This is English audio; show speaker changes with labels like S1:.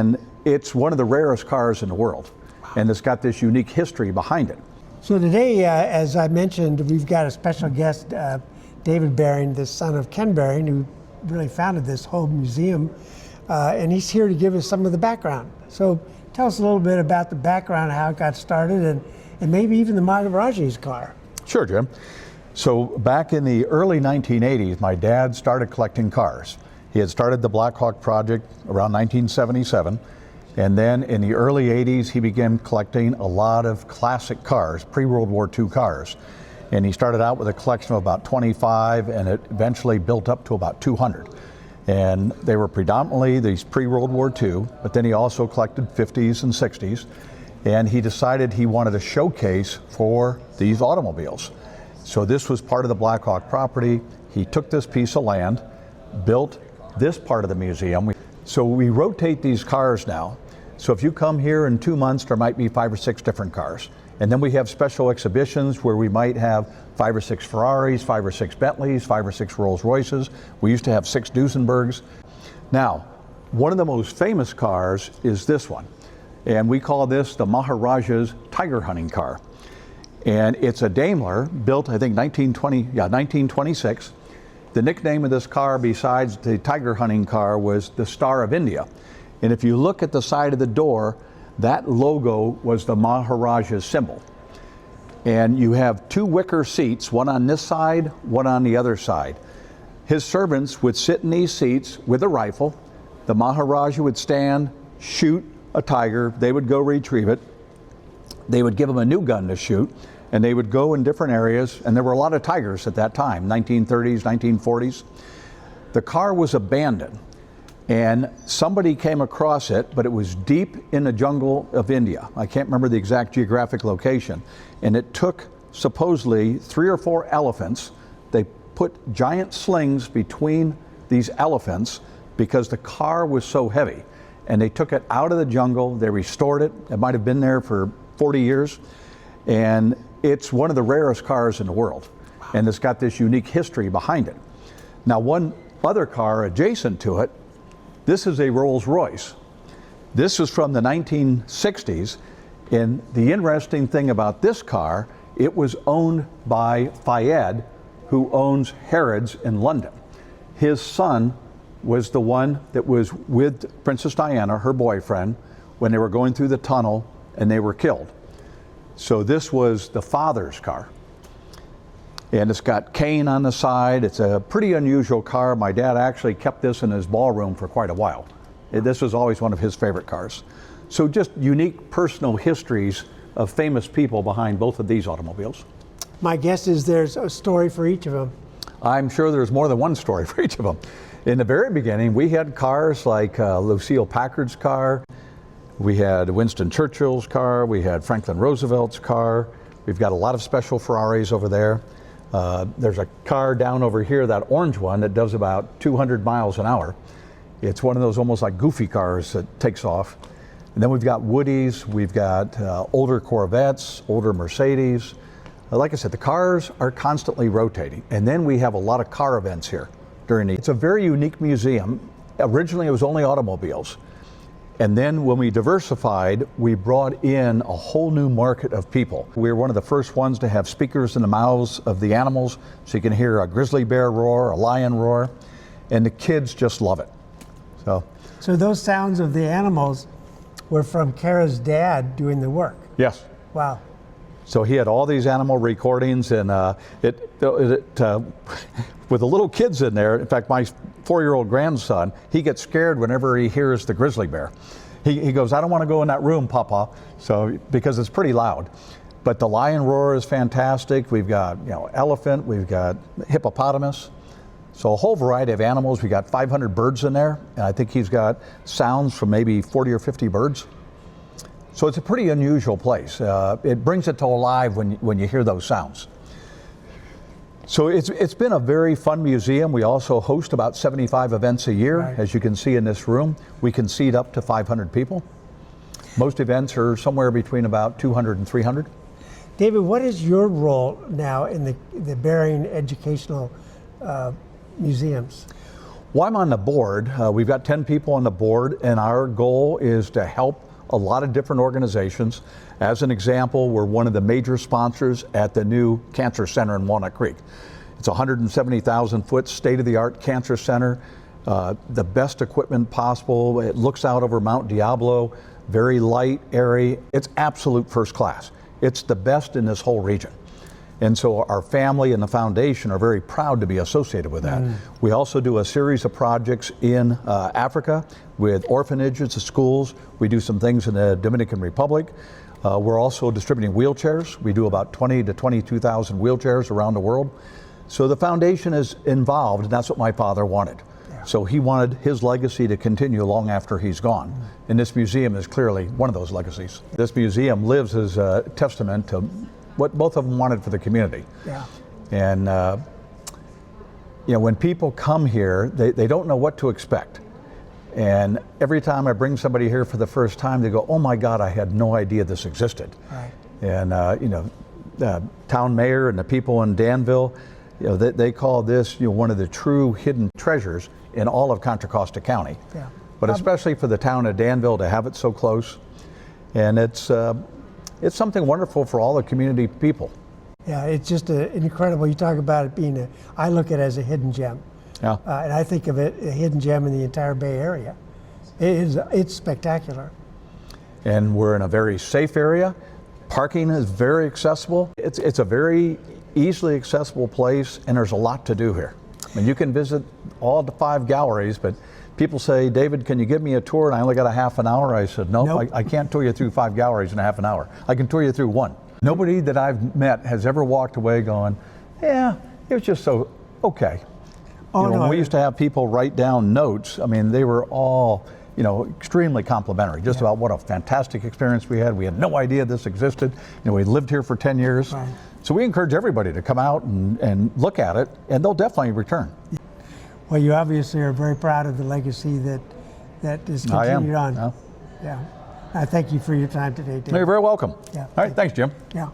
S1: and it's one of the rarest cars in the world. Wow. And it's got this unique history behind it.
S2: So today, as I mentioned, we've got a special guest, David Behring, the son of Ken Behring, who really founded this whole museum, and he's here to give us some of the background. So tell us a little bit about the background, how it got started, and maybe even the Maharaja's car.
S1: Sure, Jim. So back in the early 1980s, my dad started collecting cars. He had started the Blackhawk project around 1977, and then in the early 80s, he began collecting a lot of classic cars, pre-World War II cars. And he started out with a collection of about 25, and it eventually built up to about 200. And they were predominantly these pre-World War II, but then he also collected 50s and 60s. And he decided he wanted a showcase for these automobiles. So this was part of the Blackhawk property. He took this piece of land, built this part of the museum. So we rotate these cars now. So if you come here in 2 months, there might be 5 or 6 different cars. And then we have special exhibitions where we might have 5 or 6 Ferraris, 5 or 6 Bentleys, 5 or 6 Rolls Royces. We used to have 6 Duesenbergs. Now, one of the most famous cars is this one. And we call this the Maharaja's tiger hunting car. And it's a Daimler built, I think, 1926. The nickname of this car, besides the tiger hunting car, was the Star of India. And if you look at the side of the door, that logo was the Maharaja's symbol. And you have 2 wicker seats, one on this side, one on the other side. His servants would sit in these seats with a rifle. The Maharaja would stand, shoot a tiger. They would go retrieve it. They would give him a new gun to shoot, and they would go in different areas. And there were a lot of tigers at that time, 1930s, 1940s. The car was abandoned. And somebody came across it, but it was deep in the jungle of India. I can't remember the exact geographic location. And it took supposedly 3 or 4 elephants. They put giant slings between these elephants because the car was so heavy. And they took it out of the jungle, they restored it. It might have been there for 40 years. And it's one of the rarest cars in the world. Wow. And it's got this unique history behind it. Now, one other car adjacent to it, this is a Rolls Royce. This is from the 1960s, and the interesting thing about this car, it was owned by Fayed, who owns Harrods in London. His son was the one that was with Princess Diana, her boyfriend, when they were going through the tunnel and they were killed. So this was the father's car. And it's got cane on the side. It's a pretty unusual car. My dad actually kept this in his ballroom for quite a while. This was always one of his favorite cars. So just unique personal histories of famous people behind both of these automobiles.
S2: My guess is there's a story for each of them.
S1: I'm sure there's more than one story for each of them. In the very beginning, we had cars like Lucille Packard's car. We had Winston Churchill's car. We had Franklin Roosevelt's car. We've got a lot of special Ferraris over there. There's a car down over here, that orange one, that does about 200 miles an hour. It's one of those almost like goofy cars that takes off. And then we've got Woodies, we've got older Corvettes, older Mercedes. Like I said, the cars are constantly rotating. And then we have a lot of car events here during the... It's a very unique museum. Originally it was only automobiles. And then when we diversified, we brought in a whole new market of people. We were one of the first ones to have speakers in the mouths of the animals, so you can hear a grizzly bear roar, a lion roar, and the kids just love it.
S2: So those sounds of the animals were from Kara's dad doing the work?
S1: Yes.
S2: Wow.
S1: So he had all these animal recordings, and with the little kids in there, in fact, my 4-year-old grandson, he gets scared whenever he hears the grizzly bear. He goes, "I don't want to go in that room, Papa," so because it's pretty loud. But the lion roar is fantastic. We've got elephant, we've got hippopotamus. So a whole variety of animals. We got 500 birds in there, and I think he's got sounds from maybe 40 or 50 birds. So it's a pretty unusual place. It brings it to alive when you hear those sounds. So it's been a very fun museum. We also host about 75 events a year. Right. As you can see in this room, we can seat up to 500 people. Most events are somewhere between about 200 and 300.
S2: David, what is your role now in the Behring educational museums?
S1: Well, I'm on the board. We've got 10 people on the board, and our goal is to help a lot of different organizations. As an example, we're one of the major sponsors at the new Cancer Center in Walnut Creek. It's a 170,000 foot state-of-the-art cancer center, the best equipment possible. It looks out over Mount Diablo, very light, airy. It's absolute first class. It's the best in this whole region. And so our family and the foundation are very proud to be associated with that. We also do a series of projects in Africa with orphanages, schools. We do some things in the Dominican Republic. We're also distributing wheelchairs. We do about 20 to 22,000 wheelchairs around the world. So the foundation is involved, and that's what my father wanted. So he wanted his legacy to continue long after he's gone. And this museum is clearly one of those legacies. This museum lives as a testament to what both of them wanted for the community.
S2: Yeah.
S1: And when people come here, they don't know what to expect. And every time I bring somebody here for the first time, they go, "Oh my God, I had no idea this existed."
S2: Right.
S1: And the town mayor and the people in Danville, they call this one of the true hidden treasures in all of Contra Costa County.
S2: Yeah.
S1: But especially for the town of Danville to have it so close, and it's something wonderful for all the community people.
S2: Yeah, it's just incredible. You talk about it being I look at it as a hidden gem.
S1: Yeah.
S2: And I think of it a hidden gem in the entire Bay Area. It's spectacular.
S1: And we're in a very safe area. Parking is very accessible. It's a very easily accessible place, and there's a lot to do here. I mean, you can visit all the 5 galleries, but people say, "David, can you give me a tour?" And I only got a half an hour. I said, "No,
S2: Nope.
S1: I can't tour you through 5 galleries in a half an hour. I can tour you through one." Nobody that I've met has ever walked away going, "Yeah, it was just so okay."
S2: Oh, no.
S1: When we used to have people write down notes, I mean, they were all, extremely complimentary, just about what a fantastic experience we had. We had no idea this existed. We lived here for 10 years.
S2: Right.
S1: So we encourage everybody to come out and look at it, and they'll definitely return.
S2: Well, you obviously are very proud of the legacy that is continued on.
S1: Yeah.
S2: Yeah. I thank you for your time today, David.
S1: You're very welcome.
S2: Yeah.
S1: All right, thanks, Jim.
S2: Yeah.